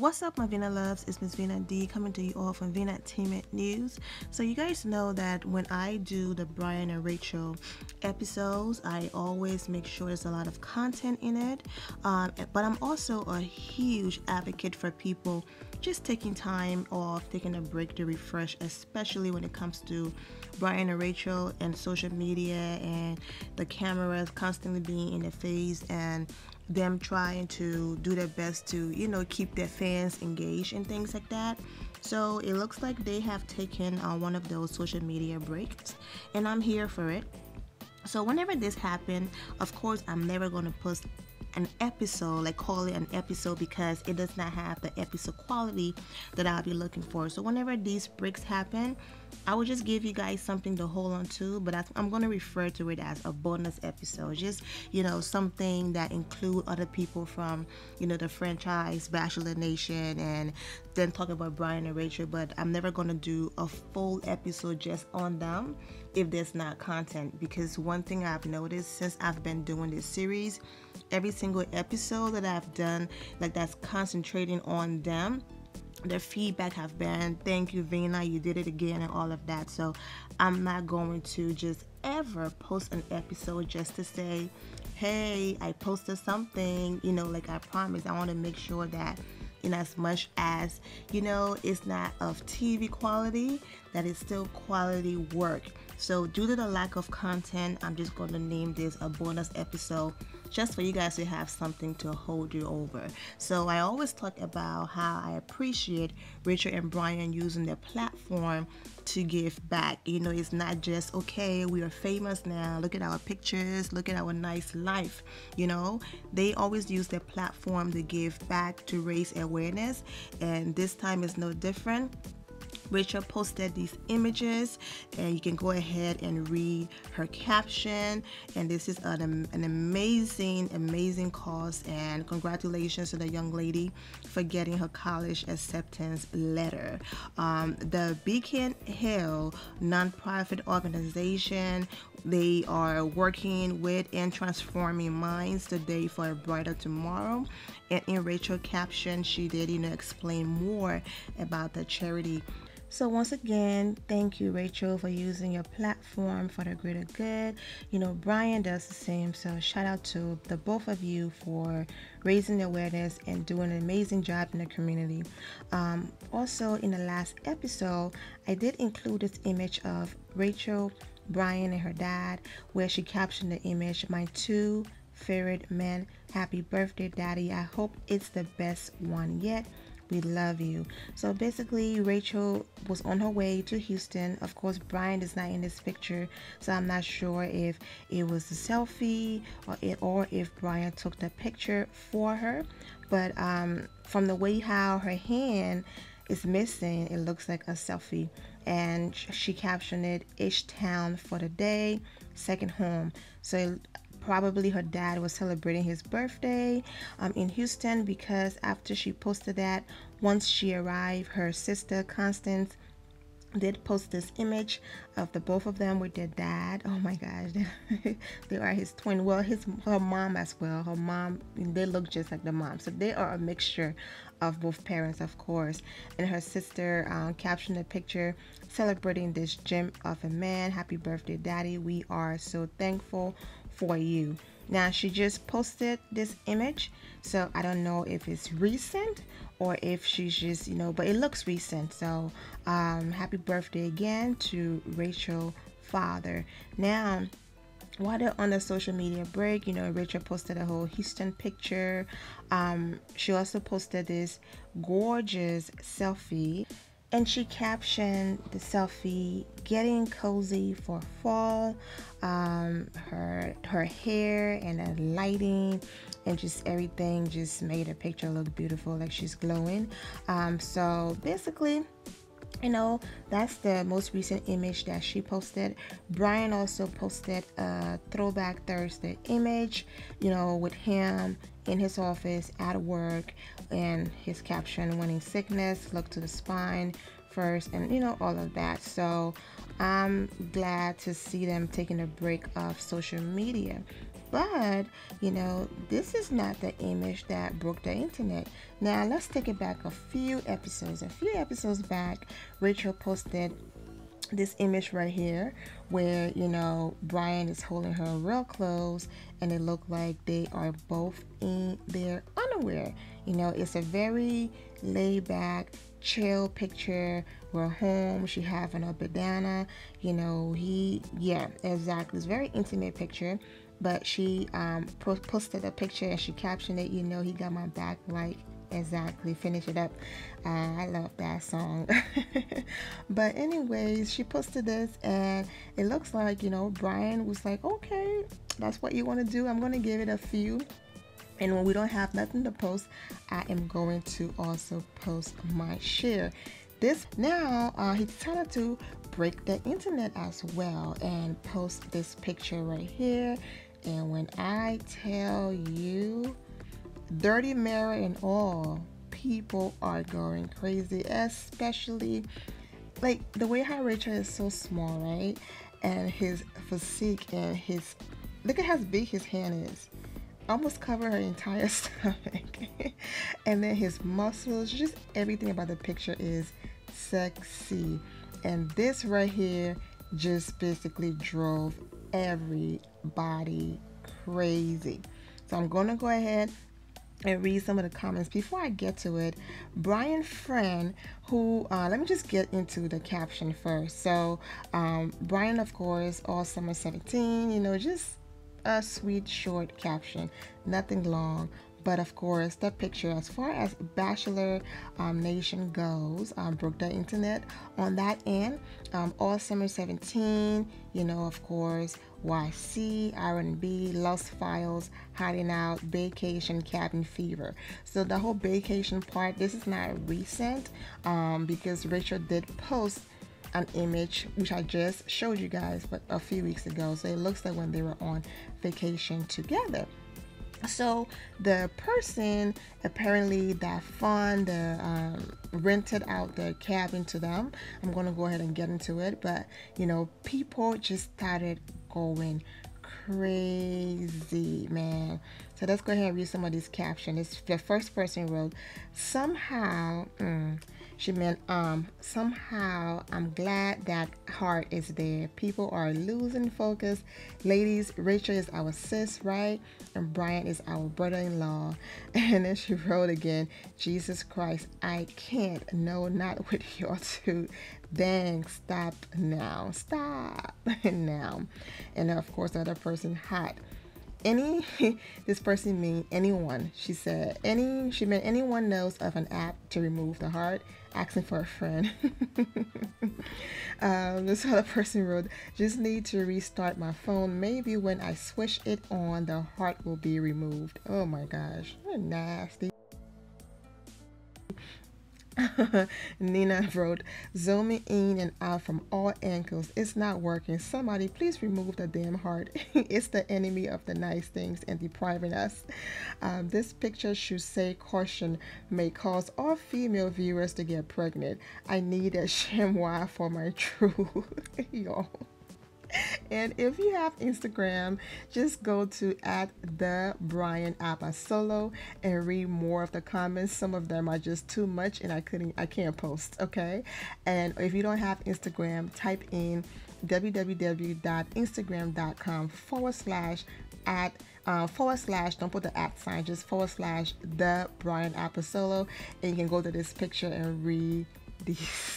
What's up, my Vina loves? It's Miss Vina D coming to you all from Vina Entertainment News. So you guys know that when I do the Bryan and Rachel episodes, I always make sure there's a lot of content in it. But I'm also a huge advocate for people just taking time off, taking a break to refresh, especially when it comes to Bryan and Rachel and social media and the cameras constantly being in the face and them trying to do their best to, keep their fans engaged and things like that. So it looks like they have taken one of those social media breaks, and I'm here for it. So whenever this happened, of course, I'm never going to post an episode, like call it an episode, because it does not have the episode quality that I'll be looking for. So whenever these breaks happen, I will just give you guys something to hold on to, but I'm going to refer to it as a bonus episode. Just, something that include other people from, the franchise, Bachelor Nation, and then talk about Bryan and Rachel, but I'm never going to do a full episode just on them if there's not content, because one thing I've noticed since I've been doing this series, every single episode that I've done, like that's concentrating on them, their feedback have been, thank you Vina, you did it again, and all of that. So I'm not going to just ever post an episode just to say, hey, I posted something, like I promised. I want to make sure that in as much as, it's not of TV quality, that it's still quality work. So due to the lack of content, I'm just going to name this a bonus episode just for you guys to have something to hold you over. So I always talk about how I appreciate Rachel and Bryan using their platform to give back. It's not just, okay, we are famous now, look at our pictures, look at our nice life. They always use their platform to give back, to raise awareness, and this time is no different. Rachel posted these images, and you can go ahead and read her caption, and this is an amazing cause, and congratulations to the young lady for getting her college acceptance letter. The Beacon Hill nonprofit organization, they are working with and transforming minds today for a brighter tomorrow. And in Rachel's caption, she did explain more about the charity. So once again, thank you, Rachel, for using your platform for the greater good. Bryan does the same. So shout out to the both of you for raising awareness and doing an amazing job in the community. Also, in the last episode, I did include this image of Rachel, Bryan, and her dad, where she captioned the image, "My two favorite men, happy birthday, daddy. I hope it's the best one yet. We love you." So basically, Rachel was on her way to Houston. Of course, Bryan is not in this picture, so I'm not sure if it was a selfie or if Bryan took the picture for her. But from the way how her hand is missing, it looks like a selfie. And she captioned it, "H-Town for the day, second home." So probably her dad was celebrating his birthday in Houston, because after she posted that, once she arrived, her sister Constance did post this image of the both of them with their dad. Oh my gosh, they are his twin. Well, her mom as well. Her mom, they look just like the mom. So they are a mixture of both parents, of course. And her sister captioned a picture celebrating this gem of a man. "Happy birthday, daddy. We are so thankful for you." Now, she just posted this image, so I don't know if it's recent or if she's just, but it looks recent. So happy birthday again to Rachel father. Now, while they're on the social media break, Rachel posted a whole Houston picture. She also posted this gorgeous selfie, and she captioned the selfie, "Getting cozy for fall." Her hair and the lighting and just everything just made her picture look beautiful, like she's glowing. So basically, that's the most recent image that she posted. Bryan also posted a Throwback Thursday image, with him in his office at work, and his caption, "Winning sickness, look to the spine first," and all of that. So I'm glad to see them taking a break off social media. But, you know, this is not the image that broke the internet. Now, let's take it back a few episodes. A few episodes back, Rachel posted this image right here where, you know, Bryan is holding her real close and it looked like they are both in their underwear. You know, it's a very laid back, chill picture. We're home, she having a banana, you know, yeah, exactly. It's a very intimate picture. But she posted a picture and she captioned it, you know, he got my back, like, exactly, finish it up. I love that song. But anyways, she posted this and it looks like, you know, Bryan was like, okay, that's what you want to do, I'm going to give it a few. And when we don't have nothing to post, I am going to also post my share. This now, he decided to break the internet as well and post this picture right here. And when I tell you, dirty mirror and all, people are going crazy, especially like the way how Rachel is so small, right? And his physique and his, look at how big his hand is. Almost cover her entire stomach. And then his muscles, just everything about the picture is sexy. And this right here just basically drove everybody crazy. So I'm gonna go ahead and read some of the comments. Before I get to it, Bryan's friend who, let me just get into the caption first. So Bryan, of course, all summer 17, you know, just a sweet short caption, nothing long. But of course, the picture, as far as Bachelor Nation goes, broke the internet on that end. All summer 17, you know, of course, YC, R&B, Lost Files, Hiding Out, Vacation, Cabin Fever. So the whole vacation part, this is not recent, because Rachel did post an image which I just showed you guys but a few weeks ago. So it looks like when they were on vacation together. So the person apparently that fund rented out their cabin to them. I'm gonna go ahead and get into it, but you know, people just started going crazy, man. So let's go ahead and read some of these captions. The first person wrote, somehow, she meant, somehow I'm glad that heart is there. People are losing focus. Ladies, Rachel is our sis, right? And Bryan is our brother-in-law. And then she wrote again, Jesus Christ, I can't. No, not with your two. Dang, stop now. Stop now. And of course, the other person, hot. This person mean anyone. She said she meant anyone knows of an app to remove the heart, asking for a friend. This other person wrote, just need to restart my phone, maybe when I switch it on the heart will be removed. Oh my gosh, you're nasty. Nina wrote, zooming in and out from all angles. It's not working. Somebody please remove the damn heart. It's the enemy of the nice things and depriving us. This picture should say caution, may cause all female viewers to get pregnant. I need a chamois for my true. Yo. And if you have Instagram, just go to the Bryan Abasolo and read more of the comments. Some of them are just too much and I can't post, okay? And if you don't have Instagram, type in www.instagram.com/@ don't put the @ sign, just / the Bryan Abasolo, and you can go to this picture and read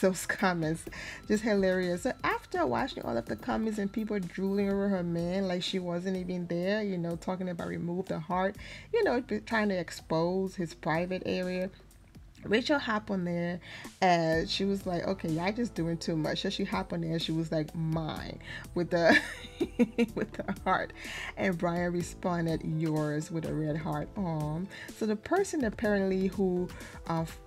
those comments. Just hilarious. So after watching all of the comments and people drooling over her man like she wasn't even there, you know, talking about remove the heart, you know, trying to expose his private area, Rachel hopped on there and she was like, okay, y'all just doing too much. So she hopped on there and she was like, mine, with the with the heart. And Bryan responded, yours, with a red heart. So the person apparently who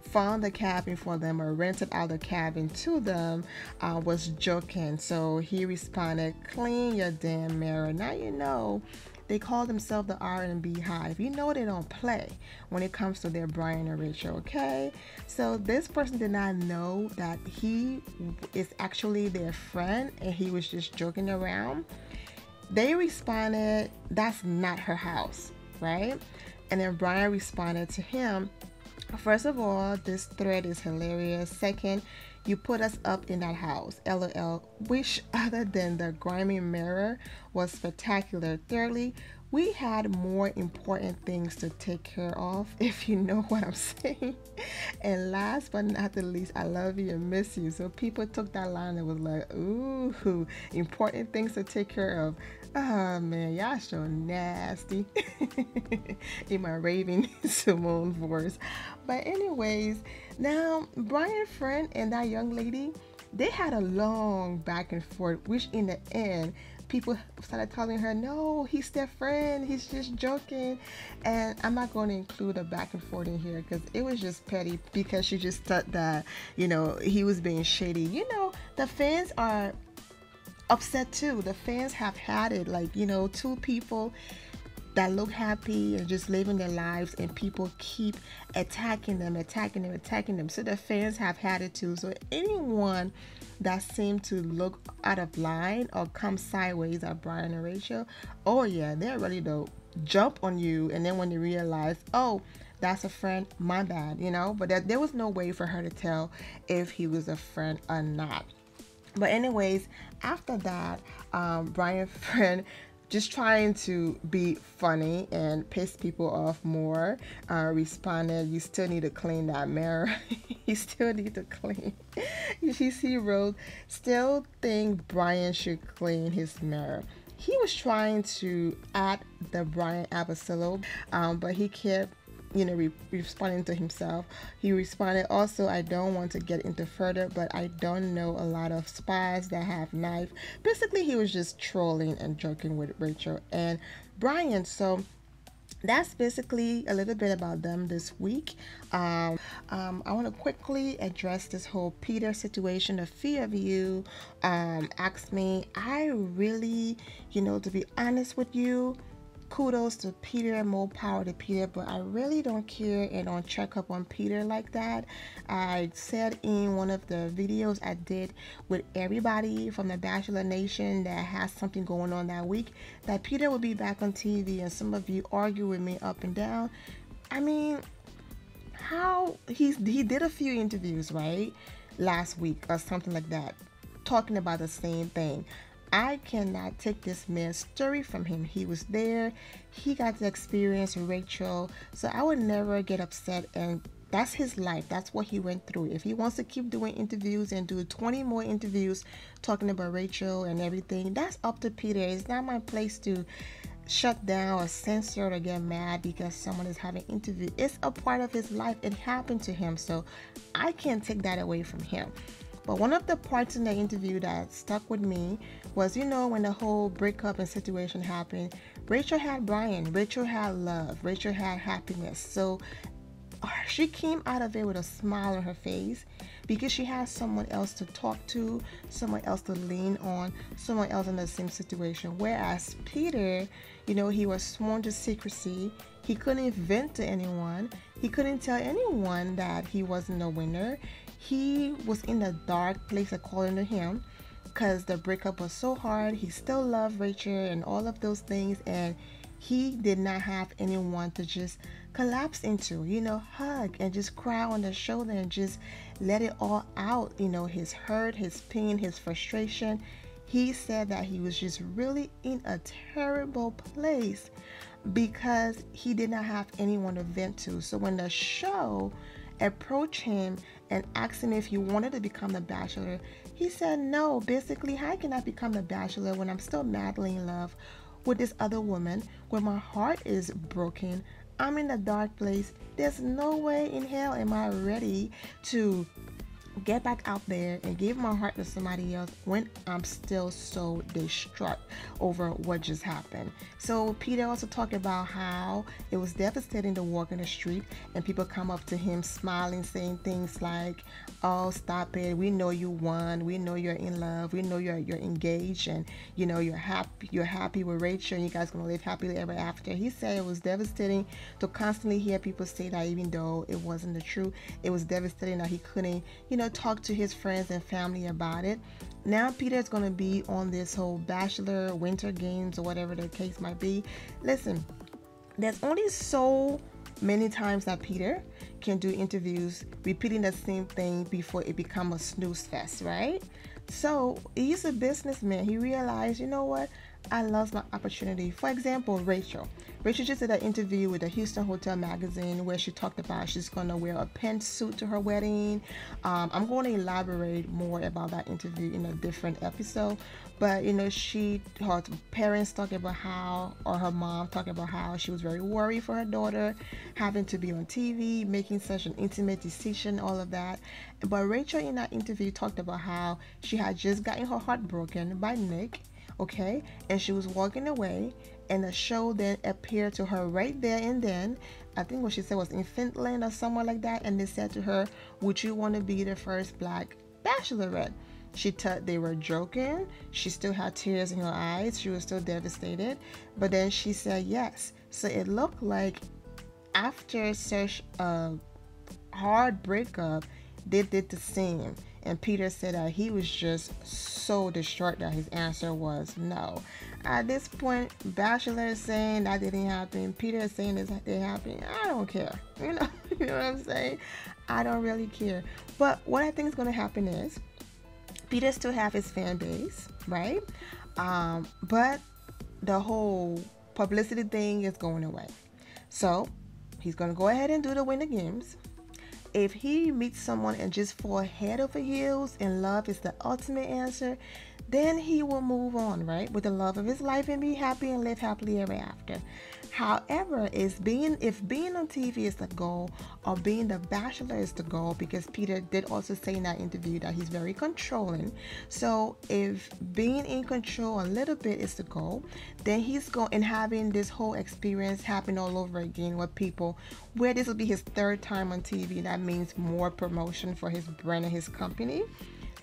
found the cabin for them or rented out the cabin to them was joking. So he responded, clean your damn mirror. Now you know they call themselves the R&B Hive. You know they don't play when it comes to their Bryan and Rachel, okay? So this person did not know that he is actually their friend and he was just joking around. They responded, that's not her house, right? And then Bryan responded to him, first of all, this thread is hilarious. Second, you put us up in that house. LOL. Which, other than the grimy mirror, was spectacular. Thirdly, we had more important things to take care of, if you know what I'm saying. And last but not the least, I love you and miss you. So people took that line and was like, ooh, important things to take care of. Oh man, y'all so nasty. In my raving Simone voice. But anyways, now Bryan's friend and that young lady, they had a long back and forth, which in the end, people started telling her, no, he's their friend, he's just joking. And I'm not going to include a back and forth in here because it was just petty, because she just thought that, he was being shady. The fans are upset too. The fans have had it, like, two people that look happy and just living their lives, and people keep attacking them. So the fans have had it too. So anyone that seemed to look out of line or come sideways at Bryan and Rachel, oh yeah, they're ready to jump on you. And then when they realize, oh, that's a friend, my bad, but there was no way for her to tell if he was a friend or not. But anyways, after that, Bryan's friend, just trying to be funny and piss people off more, responded, you still need to clean that mirror. You still need to clean. She wrote, still think Bryan should clean his mirror. He was trying to add the Bryan Abasolo, but he kept responding to himself. He responded, also, I don't want to get into further, but I don't know a lot of spies that have knife. Basically, he was just trolling and joking with Rachel and Bryan. So that's basically a little bit about them this week. I want to quickly address this whole Peter situation. A few of you asked me. I really, to be honest with you, kudos to Peter, more power to Peter, but I really don't care and don't check up on Peter like that. I said in one of the videos I did with everybody from the Bachelor Nation that has something going on that week, that Peter will be back on TV, and some of you argue with me up and down. I mean, how he did a few interviews, right, last week or something like that, talking about the same thing. I cannot take this man's story from him. He was there. He got to experience Rachel. So I would never get upset. And that's his life. That's what he went through. If he wants to keep doing interviews and do 20 more interviews talking about Rachel and everything, that's up to Peter. It's not my place to shut down or censor or get mad because someone is having an interview. It's a part of his life. It happened to him. So I can't take that away from him. But one of the parts in the interview that stuck with me was, when the whole breakup and situation happened, Rachel had Bryan, Rachel had love, Rachel had happiness. So she came out of it with a smile on her face because she had someone else to talk to, someone else to lean on, someone else in the same situation. Whereas Peter, he was sworn to secrecy. He couldn't vent to anyone. He couldn't tell anyone that he wasn't a winner. He was in a dark place according to him because the breakup was so hard. He still loved Rachel and all of those things, and he did not have anyone to just collapse into, hug and just cry on the shoulder and just let it all out, his hurt, his pain, his frustration. He said that he was just really in a terrible place because he did not have anyone to vent to. So when the show approached him and asked him if he wanted to become the Bachelor, he said no. Basically, how can I become the Bachelor when I'm still madly in love with this other woman, when my heart is broken, I'm in a dark place? There's no way in hell am I ready to get back out there and give my heart to somebody else when I'm still so distraught over what just happened. So Peter also talked about how it was devastating to walk in the street and people come up to him smiling, saying things like, oh, stop it, we know you won, we know you're in love, we know you're engaged, and you're happy with Rachel and you guys gonna live happily ever after. He said it was devastating to constantly hear people say that, even though it wasn't the truth. It was devastating that he couldn't talk to his friends and family about it. Now Peter is going to be on this whole Bachelor Winter Games or whatever the case might be. Listen, there's only so many times that Peter can do interviews repeating the same thing before it becomes a snooze fest, right? So he's a businessman. He realized, you know what? I lost my opportunity. For example, Rachel just did an interview with the Houston Hotel magazine where she talked about she's going to wear a pantsuit to her wedding. I'm going to elaborate more about that interview in a different episode. But her parents talking about how, or her mom talking about how she was very worried for her daughter having to be on TV, making such an intimate decision, all of that. But Rachel in that interview talked about how she had just gotten her heart broken by Nick, okay, and she was walking away, and a show then appeared to her right there and then. I think what she said was in Finland or somewhere like that, and they said to her, would you want to be the first black bachelorette? She thought they were joking. She still had tears in her eyes. She was still devastated, but then she said yes. So it looked like after such a hard breakup, they did the same. And Peter said that he was just so distraught that his answer was no. At this point, Bachelor is saying that didn't happen. Peter is saying this didn't happen. I don't care. You know what I'm saying? I don't really care. But what I think is going to happen is Peter still have his fan base, right? But the whole publicity thing is going away. So he's going to go ahead and do the Winter Games. If he meets someone and just fall head over heels and love is the ultimate answer, then he will move on, right, with the love of his life and be happy and live happily ever after. However, if being on TV is the goal, or being the Bachelor is the goal, because Peter did also say in that interview that he's very controlling. So if being in control a little bit is the goal, then he's going and having this whole experience happen all over again with people, where this will be his third time on TV. That means more promotion for his brand and his company.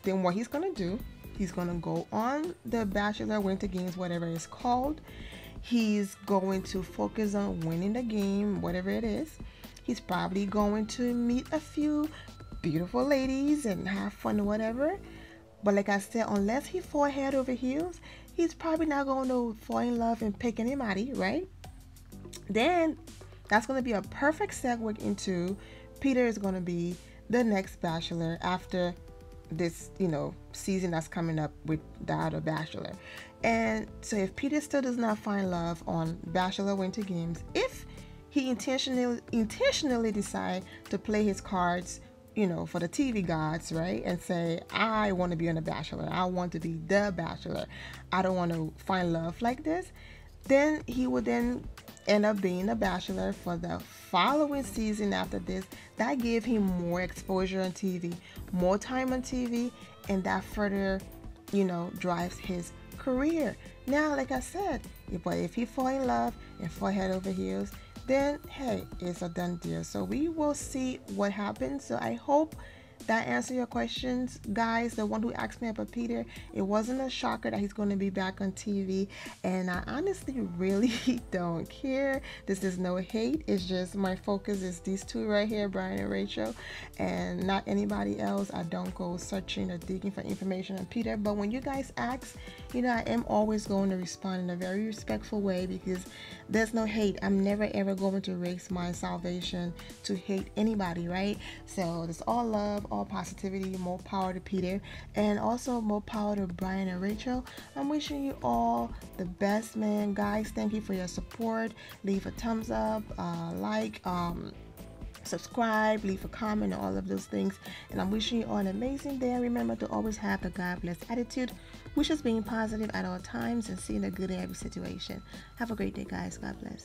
Then what he's going to do, he's going to go on the Bachelor Winter Games, whatever it's called. He's going to focus on winning the game, whatever it is. He's probably going to meet a few beautiful ladies and have fun or whatever. But like I said, unless he fall head over heels, he's probably not going to fall in love and pick anybody, right? Then that's going to be a perfect segue into Peter is going to be the next Bachelor after this, season that's coming up with the other Bachelor. And so if Peter still does not find love on Bachelor Winter Games, if he intentionally decide to play his cards, for the TV gods, right, and say, I want to be on The Bachelor, I want to be the Bachelor, I don't want to find love like this, then he would then end up being a Bachelor for the following season after this. That gave him more exposure on TV, more time on TV, and that further, drives his career. Now, like I said, if he fall in love and fall head over heels, then hey, it's a done deal. So we will see what happens. So I hope that answer your questions, guys. The one who asked me about Peter, it wasn't a shocker that he's going to be back on TV, and I honestly really don't care. This is no hate. It's just my focus is these two right here, Bryan and Rachel, and not anybody else. I don't go searching or digging for information on Peter, but when you guys ask, I am always going to respond in a very respectful way, because there's no hate. I'm never ever going to risk my salvation to hate anybody, right? So it's all love, all positivity. More power to Peter, and also more power to Bryan and Rachel. I'm wishing you all the best, man. Guys, thank you for your support. Leave a thumbs up, subscribe, leave a comment, all of those things. And I'm wishing you all an amazing day. Remember to always have the God bless attitude, which is being positive at all times and seeing the good in every situation. Have a great day, guys. God bless.